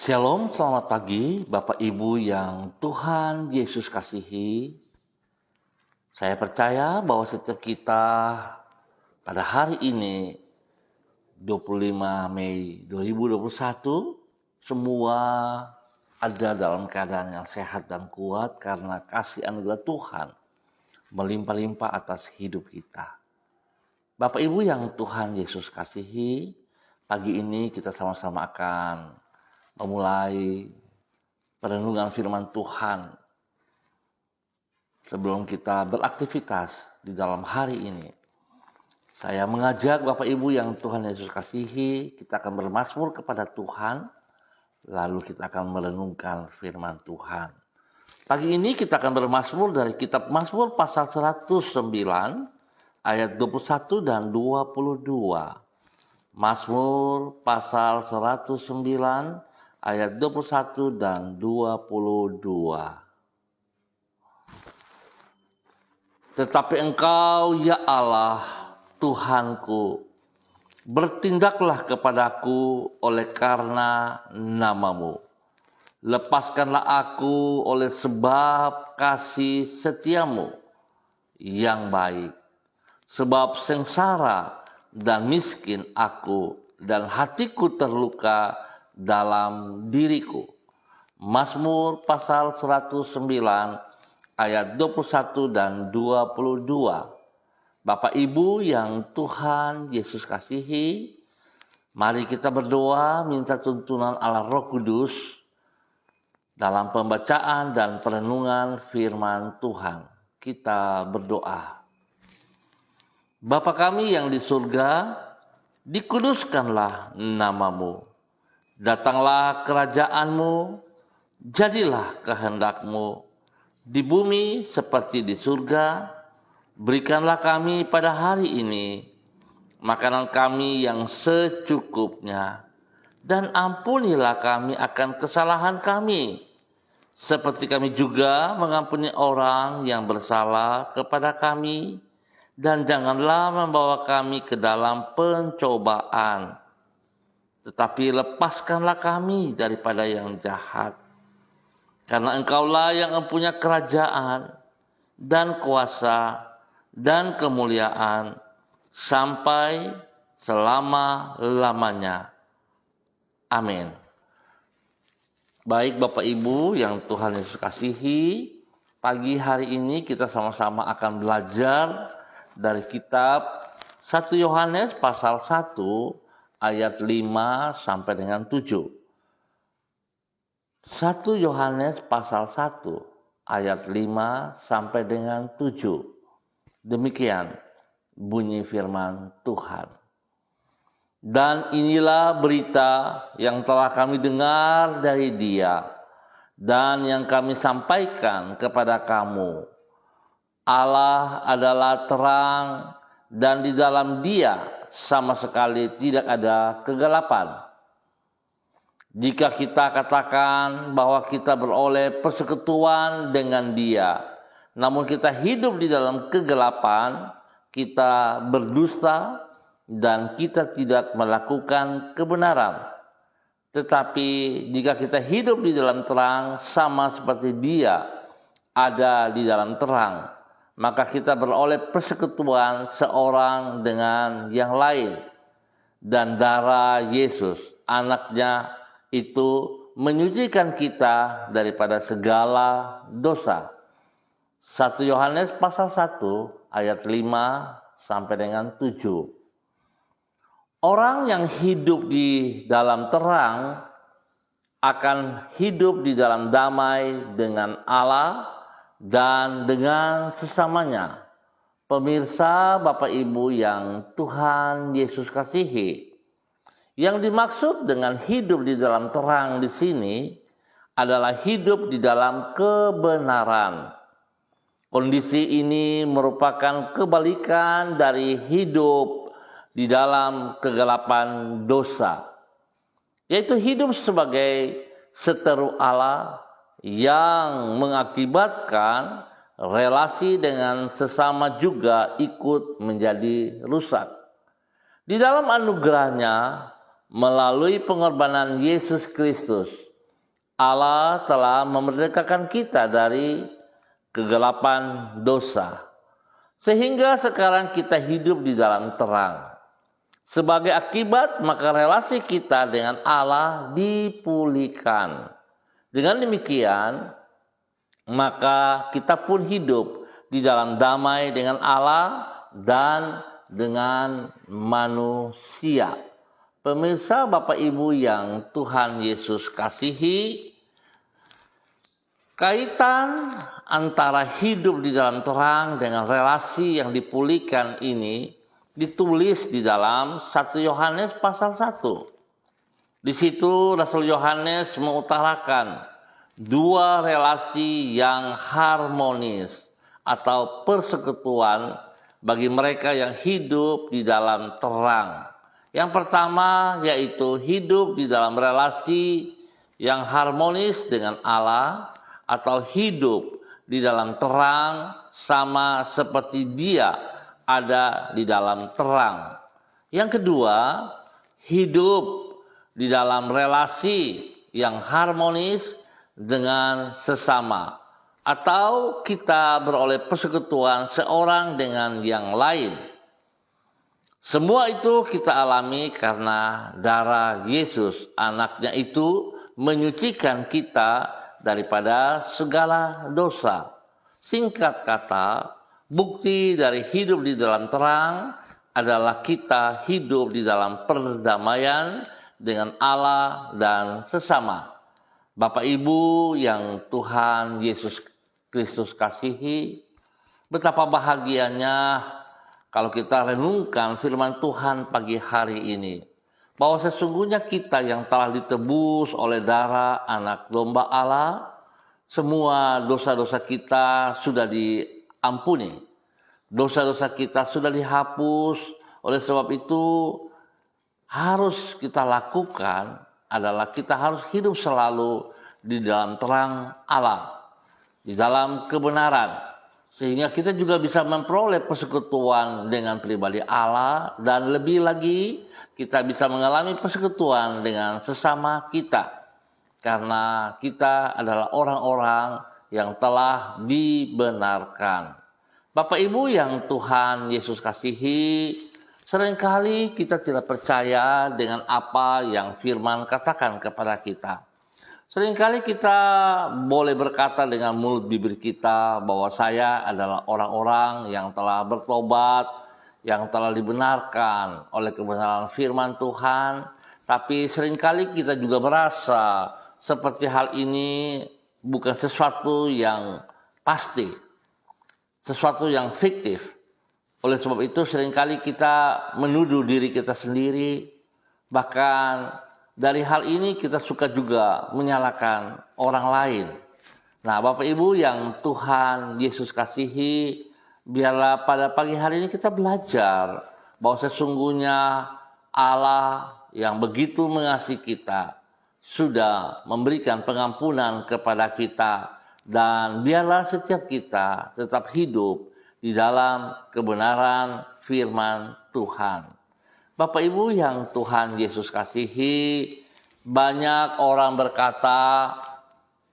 Shalom, selamat pagi Bapak Ibu yang Tuhan Yesus kasihi. Saya percaya bahwa setiap kita pada hari ini 25 Mei 2021 semua ada dalam keadaan yang sehat dan kuat karena kasih anugerah Tuhan melimpah-limpah atas hidup kita. Bapak Ibu yang Tuhan Yesus kasihi, pagi ini kita sama-sama akan memulai perenungan firman Tuhan. Sebelum kita beraktivitas di dalam hari ini, saya mengajak Bapak Ibu yang Tuhan Yesus kasihi, kita akan bermazmur kepada Tuhan, lalu kita akan merenungkan firman Tuhan. Pagi ini kita akan bermazmur dari kitab Mazmur pasal 109 ayat 21 dan 22. Mazmur pasal 109 ayat 21 dan 22. Tetapi Engkau, ya Allah, Tuhanku, bertindaklah kepadaku oleh karena nama-Mu. Lepaskanlah aku oleh sebab kasih setiamu yang baik. Sebab sengsara dan miskin aku, dan hatiku terluka dalam diriku. Mazmur pasal 109 ayat 21 dan 22. Bapak Ibu yang Tuhan Yesus kasihi, mari kita berdoa minta tuntunan Allah Roh Kudus dalam pembacaan dan perenungan firman Tuhan. Kita berdoa. Bapa kami yang di surga, dikuduskanlah nama-Mu. Datanglah kerajaan-Mu, jadilah kehendak-Mu di bumi seperti di surga. Berikanlah kami pada hari ini makanan kami yang secukupnya, dan ampunilah kami akan kesalahan kami, seperti kami juga mengampuni orang yang bersalah kepada kami. Dan janganlah membawa kami ke dalam pencobaan, tetapi lepaskanlah kami daripada yang jahat. Karena Engkaulah yang mempunyai kerajaan dan kuasa dan kemuliaan sampai selama-lamanya. Amin. Baik Bapak Ibu yang Tuhan Yesus kasihi, pagi hari ini kita sama-sama akan belajar dari kitab 1 Yohanes pasal 1 ayat 5 sampai dengan 7. 1 Yohanes pasal 1 ayat 5 sampai dengan 7. Demikian bunyi firman Tuhan. Dan inilah berita yang telah kami dengar dari Dia dan yang kami sampaikan kepada kamu. Allah adalah terang dan di dalam Dia sama sekali tidak ada kegelapan. Jika kita katakan bahwa kita beroleh persekutuan dengan Dia, namun kita hidup di dalam kegelapan, kita berdusta dan kita tidak melakukan kebenaran. Tetapi jika kita hidup di dalam terang sama seperti Dia ada di dalam terang, maka kita beroleh persekutuan seorang dengan yang lain. Dan darah Yesus, anaknya, itu menyucikan kita daripada segala dosa. 1 Yohanes pasal 1 ayat 5 sampai dengan 7. Orang yang hidup di dalam terang akan hidup di dalam damai dengan Allah dan dengan sesamanya. Pemirsa, Bapak Ibu yang Tuhan Yesus kasihi, yang dimaksud dengan hidup di dalam terang di sini adalah hidup di dalam kebenaran. Kondisi ini merupakan kebalikan dari hidup di dalam kegelapan dosa, yaitu hidup sebagai seteru Allah yang mengakibatkan relasi dengan sesama juga ikut menjadi rusak. Di dalam anugerahnya, melalui pengorbanan Yesus Kristus, Allah telah memerdekakan kita dari kegelapan dosa, sehingga sekarang kita hidup di dalam terang. Sebagai akibat, maka relasi kita dengan Allah dipulihkan. Dengan demikian, maka kita pun hidup di dalam damai dengan Allah dan dengan manusia. Pemirsa, Bapak Ibu yang Tuhan Yesus kasihi, kaitan antara hidup di dalam terang dengan relasi yang dipulihkan ini ditulis di dalam 1 Yohanes pasal 1. Di situ Rasul Yohanes mengutarakan dua relasi yang harmonis atau persekutuan bagi mereka yang hidup di dalam terang. Yang pertama yaitu hidup di dalam relasi yang harmonis dengan Allah, atau hidup di dalam terang sama seperti Dia ada di dalam terang. Yang kedua, hidup di dalam relasi yang harmonis dengan sesama, atau kita beroleh persekutuan seorang dengan yang lain. Semua itu kita alami karena darah Yesus, anaknya itu menyucikan kita daripada segala dosa. Singkat kata, bukti dari hidup di dalam terang adalah kita hidup di dalam perdamaian dengan Allah dan sesama. Bapak Ibu yang Tuhan Yesus Kristus kasihi, betapa bahagianya kalau kita renungkan firman Tuhan pagi hari ini, bahwa sesungguhnya kita yang telah ditebus oleh darah anak domba Allah, semua dosa-dosa kita sudah diampuni. Dosa-dosa kita sudah dihapus. Oleh sebab itu, harus kita lakukan adalah kita harus hidup selalu di dalam terang Allah, di dalam kebenaran, sehingga kita juga bisa memperoleh persekutuan dengan pribadi Allah, dan lebih lagi kita bisa mengalami persekutuan dengan sesama kita, karena kita adalah orang-orang yang telah dibenarkan. Bapak Ibu yang Tuhan Yesus kasihi, seringkali kita tidak percaya dengan apa yang firman katakan kepada kita. Seringkali kita boleh berkata dengan mulut bibir kita bahwa saya adalah orang-orang yang telah bertobat, yang telah dibenarkan oleh kebenaran firman Tuhan. Tapi seringkali kita juga merasa seperti hal ini bukan sesuatu yang pasti, sesuatu yang fiktif. Oleh sebab itu seringkali kita menuduh diri kita sendiri, bahkan dari hal ini kita suka juga menyalahkan orang lain. Nah, Bapak Ibu yang Tuhan Yesus kasihi, biarlah pada pagi hari ini kita belajar bahwa sesungguhnya Allah yang begitu mengasihi kita sudah memberikan pengampunan kepada kita, dan biarlah setiap kita tetap hidup di dalam kebenaran firman Tuhan. Bapak Ibu yang Tuhan Yesus kasihi, banyak orang berkata,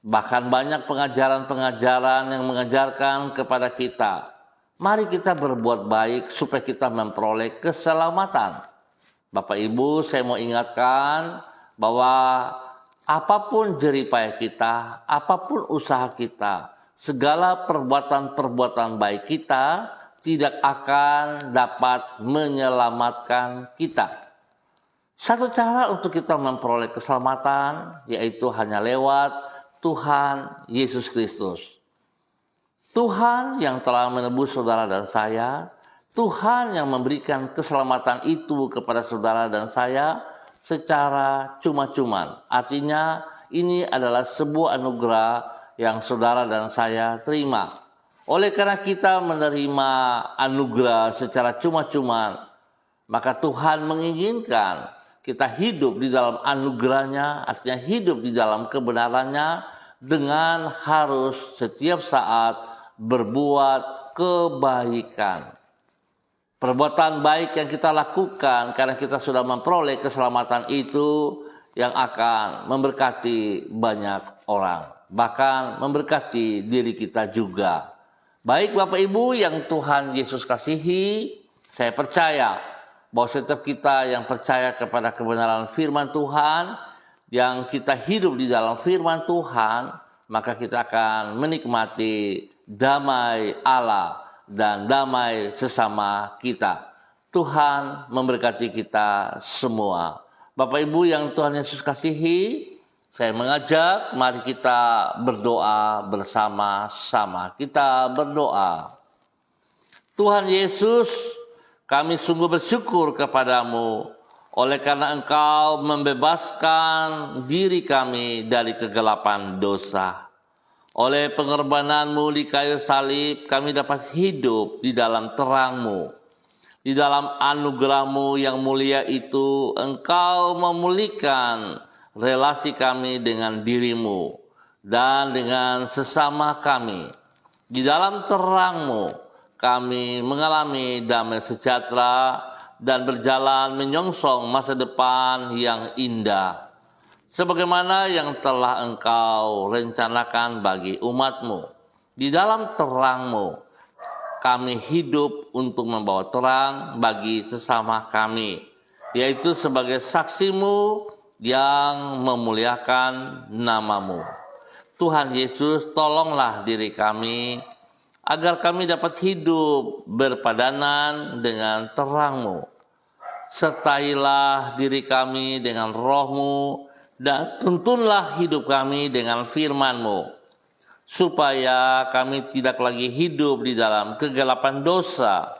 bahkan banyak pengajaran-pengajaran yang mengajarkan kepada kita, mari kita berbuat baik supaya kita memperoleh keselamatan. Bapak Ibu, saya mau ingatkan bahwa apapun jeripaya kita, apapun usaha kita, segala perbuatan-perbuatan baik kita tidak akan dapat menyelamatkan kita. Satu cara untuk kita memperoleh keselamatan yaitu hanya lewat Tuhan Yesus Kristus. Tuhan yang telah menebus saudara dan saya, Tuhan yang memberikan keselamatan itu kepada saudara dan saya secara cuma-cuma. Artinya ini adalah sebuah anugerah yang saudara dan saya terima. Oleh karena kita menerima anugerah secara cuma-cuma, maka Tuhan menginginkan kita hidup di dalam anugerahnya, artinya hidup di dalam kebenarannya, dengan harus setiap saat berbuat kebaikan. Perbuatan baik yang kita lakukan karena kita sudah memperoleh keselamatan itu yang akan memberkati banyak orang, bahkan memberkati diri kita juga. Baik Bapak Ibu yang Tuhan Yesus kasihi, saya percaya bahwa setiap kita yang percaya kepada kebenaran firman Tuhan, yang kita hidup di dalam firman Tuhan, maka kita akan menikmati damai Allah dan damai sesama kita. Tuhan memberkati kita semua. Bapak Ibu yang Tuhan Yesus kasihi, saya mengajak mari kita berdoa bersama-sama. Kita berdoa. Tuhan Yesus, kami sungguh bersyukur kepadamu oleh karena Engkau membebaskan diri kami dari kegelapan dosa. Oleh pengorbanan-Mu di kayu salib, kami dapat hidup di dalam terang-Mu. Di dalam anugerah-Mu yang mulia itu, Engkau memulihkan relasi kami dengan diri-Mu dan dengan sesama kami. Di dalam terang-Mu, kami mengalami damai sejahtera dan berjalan menyongsong masa depan yang indah. Sebagaimana yang telah Engkau rencanakan bagi umat-Mu. Di dalam terang-Mu, kami hidup untuk membawa terang bagi sesama kami, yaitu sebagai saksi-Mu yang memuliakan nama-Mu. Tuhan Yesus, tolonglah diri kami, agar kami dapat hidup berpadanan dengan terang-Mu. Sertailah diri kami dengan Roh-Mu, dan tuntunlah hidup kami dengan firman-Mu, supaya kami tidak lagi hidup di dalam kegelapan dosa.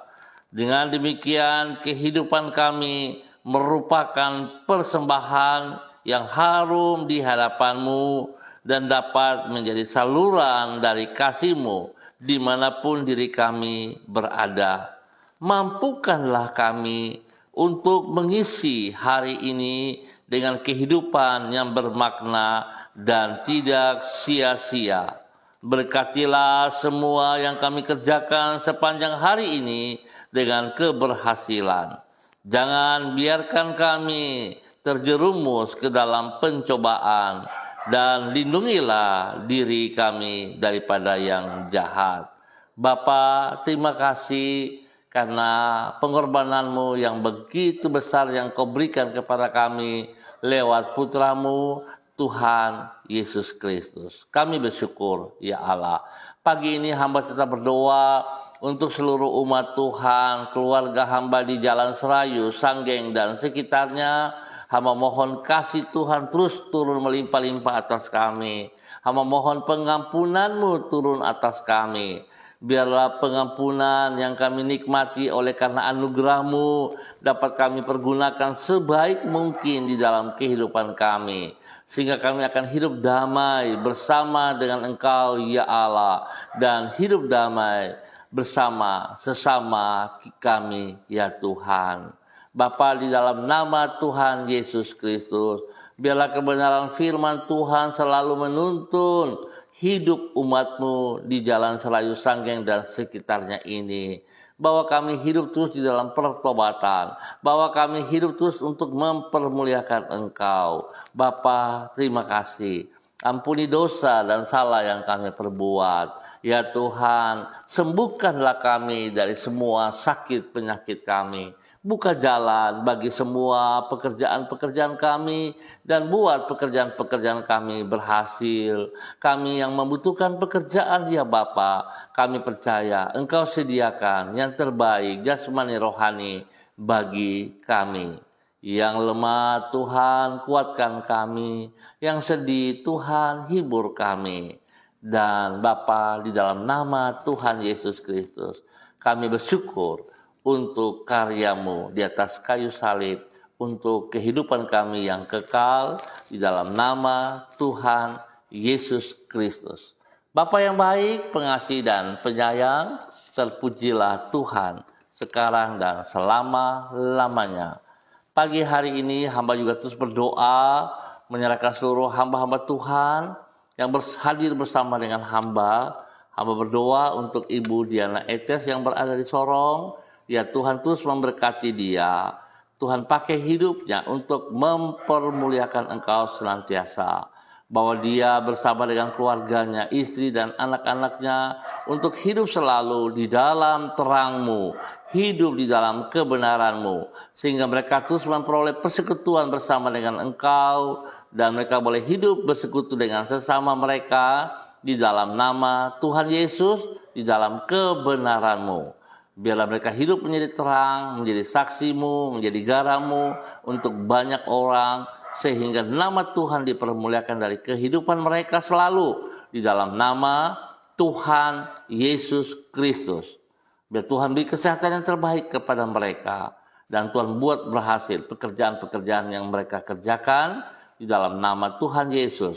Dengan demikian, kehidupan kami merupakan persembahan yang harum di hadapan-Mu dan dapat menjadi saluran dari kasih-Mu dimanapun diri kami berada. Mampukanlah kami untuk mengisi hari ini dengan kehidupan yang bermakna dan tidak sia-sia. Berkatilah semua yang kami kerjakan sepanjang hari ini dengan keberhasilan. Jangan biarkan kami terjerumus ke dalam pencobaan, dan lindungilah diri kami daripada yang jahat. Bapa, terima kasih karena pengorbanan-Mu yang begitu besar yang Kau berikan kepada kami lewat Putra-Mu, Tuhan Yesus Kristus. Kami bersyukur, ya Allah. Pagi ini hamba tetap berdoa untuk seluruh umat Tuhan, keluarga hamba di Jalan Serayu, Sanggeng, dan sekitarnya. Hamba mohon kasih Tuhan terus turun melimpah-limpah atas kami. Hamba mohon pengampunan-Mu turun atas kami. Biarlah pengampunan yang kami nikmati oleh karena anugerah-Mu dapat kami pergunakan sebaik mungkin di dalam kehidupan kami, sehingga kami akan hidup damai bersama dengan Engkau, ya Allah, dan hidup damai bersama sesama kami, ya Tuhan. Bapa, di dalam nama Tuhan Yesus Kristus, biarlah kebenaran firman Tuhan selalu menuntun hidup umat-Mu di Jalan Serayu, Sanggeng, dan sekitarnya ini. Bahwa kami hidup terus di dalam pertobatan, bahwa kami hidup terus untuk mempermuliakan Engkau. Bapa, terima kasih. Ampuni dosa dan salah yang kami perbuat. Ya Tuhan, sembuhkanlah kami dari semua sakit penyakit kami. Buka jalan bagi semua pekerjaan-pekerjaan kami, dan buat pekerjaan-pekerjaan kami berhasil. Kami yang membutuhkan pekerjaan, ya Bapa, kami percaya Engkau sediakan yang terbaik jasmani rohani bagi kami. Yang lemah, Tuhan kuatkan kami. Yang sedih, Tuhan hibur kami. Dan Bapa, di dalam nama Tuhan Yesus Kristus, kami bersyukur untuk karya-Mu di atas kayu salib, untuk kehidupan kami yang kekal di dalam nama Tuhan Yesus Kristus. Bapa yang baik, pengasih dan penyayang, terpujilah Tuhan sekarang dan selama-lamanya. Pagi hari ini hamba juga terus berdoa menyerahkan seluruh hamba-hamba Tuhan yang hadir bersama dengan hamba. Hamba berdoa untuk Ibu Diana Etes yang berada di Sorong. Ya Tuhan terus memberkati dia. Tuhan pakai hidupnya untuk mempermuliakan Engkau senantiasa. Bahwa dia bersama dengan keluarganya, istri dan anak-anaknya untuk hidup selalu di dalam terang-Mu, hidup di dalam kebenaran-Mu, sehingga mereka terus memperoleh persekutuan bersama dengan Engkau, dan mereka boleh hidup bersekutu dengan sesama mereka di dalam nama Tuhan Yesus, di dalam kebenaran-Mu. Biarlah mereka hidup menjadi terang, menjadi saksi-Mu, menjadi garam-Mu untuk banyak orang, sehingga nama Tuhan dipermuliakan dari kehidupan mereka selalu di dalam nama Tuhan Yesus Kristus. Biar Tuhan beri kesehatan yang terbaik kepada mereka, dan Tuhan buat berhasil pekerjaan-pekerjaan yang mereka kerjakan di dalam nama Tuhan Yesus.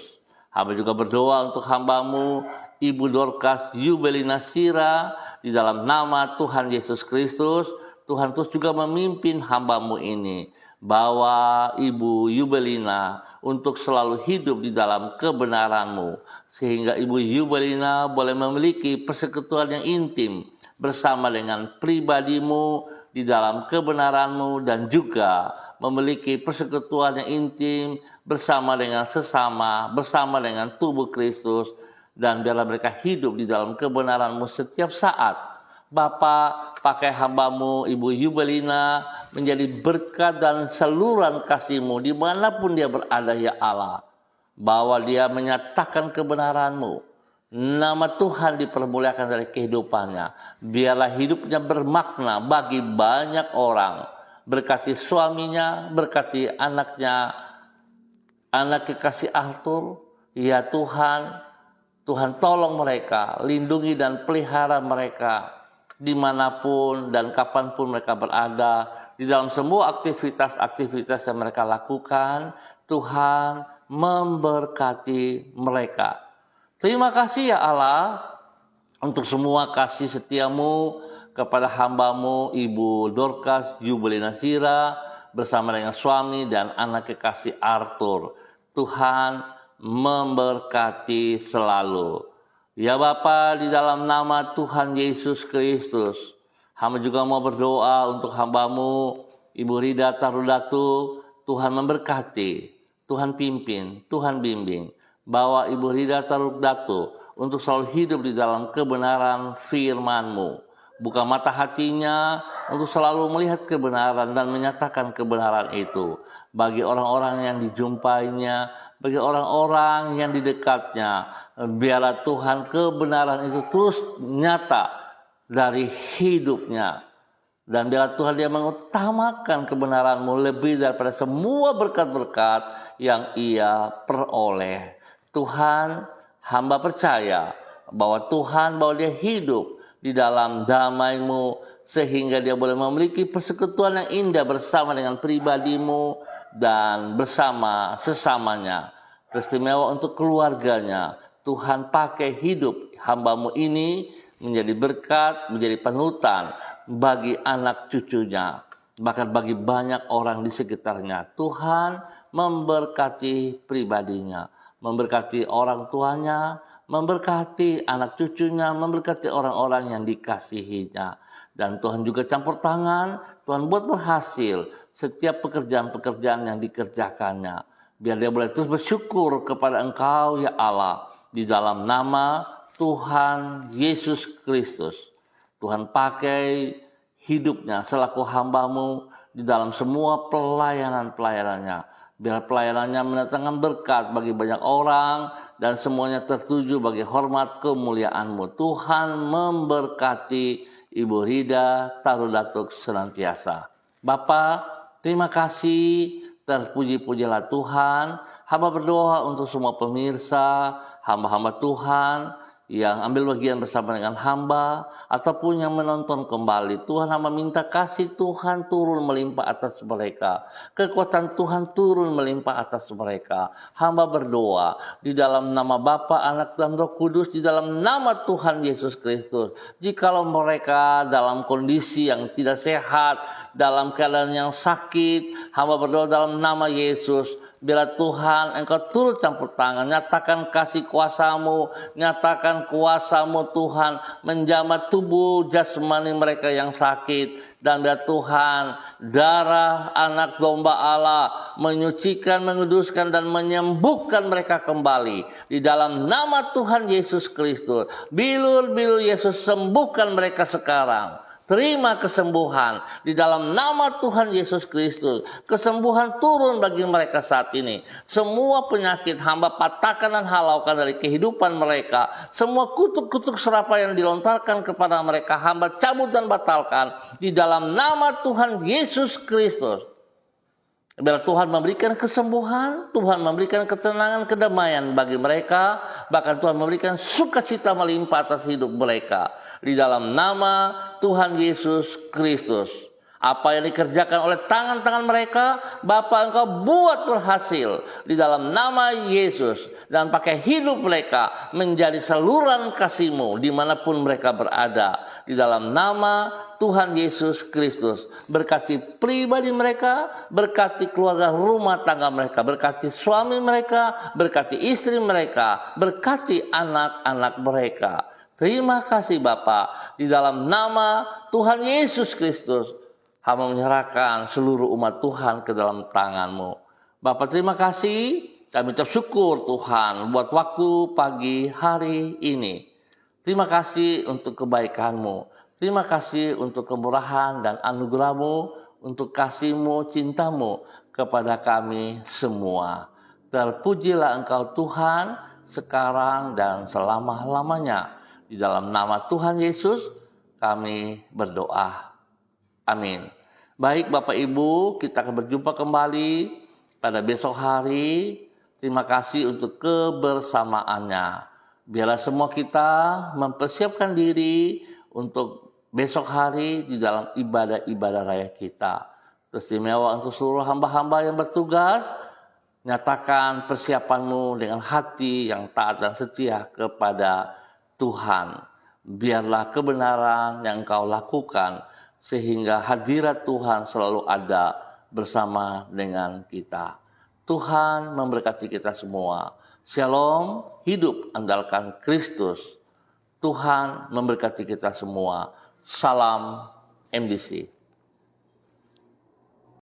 Hamba juga berdoa untuk hamba-Mu Ibu Dorcas Yubelina Sira, di dalam nama Tuhan Yesus Kristus. Tuhan terus juga memimpin hamba-Mu ini, bawa Ibu Yubelina untuk selalu hidup di dalam kebenaran-Mu, sehingga Ibu Yubelina boleh memiliki persekutuan yang intim bersama dengan pribadi-Mu di dalam kebenaran-Mu, dan juga memiliki persekutuan yang intim bersama dengan sesama, bersama dengan tubuh Kristus, dan biarlah mereka hidup di dalam kebenaran-Mu setiap saat. Bapa, pakai hamba-Mu Ibu Yubelina menjadi berkat dan saluran kasih-Mu dimanapun dia berada, ya Allah. Bahwa dia menyatakan kebenaran-Mu, nama Tuhan dipermuliakan dari kehidupannya. Biarlah hidupnya bermakna bagi banyak orang. Berkati suaminya, berkati anaknya, anak kekasih Arthur, ya Tuhan. Tuhan tolong mereka, lindungi dan pelihara mereka dimanapun dan kapanpun mereka berada, di dalam semua aktivitas-aktivitas yang mereka lakukan. Tuhan memberkati mereka. Terima kasih ya Allah untuk semua kasih setia-Mu kepada hamba-Mu Ibu Dorcas Yubelina Sira bersama dengan suami dan anak kekasih Arthur. Tuhan memberkati selalu. Ya Bapa, di dalam nama Tuhan Yesus Kristus, hamba juga mau berdoa untuk hamba-Mu Ibu Rida Tarudatu. Tuhan memberkati, Tuhan pimpin, Tuhan bimbing, bawa Ibu Rida Tarudatu untuk selalu hidup di dalam kebenaran firman-Mu. Buka mata hatinya untuk selalu melihat kebenaran dan menyatakan kebenaran itu bagi orang-orang yang dijumpainya, bagi orang-orang yang di dekatnya. Biarlah Tuhan kebenaran itu terus nyata dari hidupnya. Dan biarlah Tuhan dia mengutamakan kebenaran-Mu lebih daripada semua berkat-berkat yang ia peroleh. Tuhan, hamba percaya bahwa dia hidup di dalam damai-Mu, sehingga dia boleh memiliki persekutuan yang indah bersama dengan pribadi-Mu dan bersama sesamanya. Teristimewa untuk keluarganya. Tuhan pakai hidup hamba-Mu ini menjadi berkat, menjadi panutan bagi anak cucunya, bahkan bagi banyak orang di sekitarnya. Tuhan memberkati pribadinya, memberkati orang tuanya, memberkati anak cucunya, memberkati orang-orang yang dikasihinya. Dan Tuhan juga campur tangan, Tuhan buat berhasil setiap pekerjaan-pekerjaan yang dikerjakannya. Biar dia boleh terus bersyukur kepada Engkau ya Allah, di dalam nama Tuhan Yesus Kristus. Tuhan pakai hidupnya selaku hamba-Mu di dalam semua pelayanan-pelayanannya. Biar pelayanannya mendatangkan berkat bagi banyak orang dan semuanya tertuju bagi hormat kemuliaan-Mu. Tuhan memberkati Ibu Rida Tarudatuk senantiasa. Bapa, terima kasih, terpuji-pujilah Tuhan. Hamba berdoa untuk semua pemirsa, hamba-hamba Tuhan yang ambil bagian bersama dengan hamba ataupun yang menonton kembali. Tuhan, hamba minta kasih Tuhan turun melimpah atas mereka. Kekuatan Tuhan turun melimpah atas mereka. Hamba berdoa di dalam nama Bapa, Anak dan Roh Kudus, di dalam nama Tuhan Yesus Kristus. Jikalau mereka dalam kondisi yang tidak sehat, dalam keadaan yang sakit, hamba berdoa dalam nama Yesus, Biarlah Tuhan Engkau turut campur tangan, nyatakan kasih kuasa-Mu, nyatakan kuasa-Mu Tuhan, menjamah tubuh jasmani mereka yang sakit. Dan biar Tuhan, darah anak domba Allah menyucikan, menguduskan, dan menyembuhkan mereka kembali. Di dalam nama Tuhan Yesus Kristus, bilur-bilur Yesus sembuhkan mereka sekarang. Terima kesembuhan di dalam nama Tuhan Yesus Kristus. Kesembuhan turun bagi mereka saat ini. Semua penyakit hamba patahkan dan halaukan dari kehidupan mereka. Semua kutuk-kutuk serapa yang dilontarkan kepada mereka, hamba cabut dan batalkan di dalam nama Tuhan Yesus Kristus. Biar Tuhan memberikan kesembuhan, Tuhan memberikan ketenangan, kedamaian bagi mereka. Bahkan Tuhan memberikan sukacita melimpah atas hidup mereka. Di dalam nama Tuhan Yesus Kristus. Apa yang dikerjakan oleh tangan-tangan mereka, Bapa Engkau buat berhasil di dalam nama Yesus. Dan pakai hidup mereka menjadi saluran kasih-Mu dimanapun mereka berada. Di dalam nama Tuhan Yesus Kristus. Berkati pribadi mereka, berkati keluarga rumah tangga mereka, berkati suami mereka, berkati istri mereka, berkati anak-anak mereka. Terima kasih Bapa, di dalam nama Tuhan Yesus Kristus, hamba menyerahkan seluruh umat Tuhan ke dalam tangan-Mu. Bapa terima kasih, kami ucap syukur Tuhan buat waktu pagi hari ini. Terima kasih untuk kebaikan-Mu, terima kasih untuk kemurahan dan anugerah-Mu, untuk kasih-Mu, cinta-Mu kepada kami semua. Terpujilah Engkau Tuhan, sekarang dan selama-lamanya. Di dalam nama Tuhan Yesus kami berdoa. Amin. Baik Bapak Ibu, kita akan berjumpa kembali pada besok hari. Terima kasih untuk kebersamaannya. Biarlah semua kita mempersiapkan diri untuk besok hari di dalam ibadah-ibadah raya kita. Istimewa untuk seluruh hamba-hamba yang bertugas. Nyatakan persiapanmu dengan hati yang taat dan setia kepada Tuhan. Biarlah kebenaran yang Engkau lakukan sehingga hadirat Tuhan selalu ada bersama dengan kita. Tuhan memberkati kita semua. Shalom, hidup andalkan Kristus. Tuhan memberkati kita semua. Salam MDC.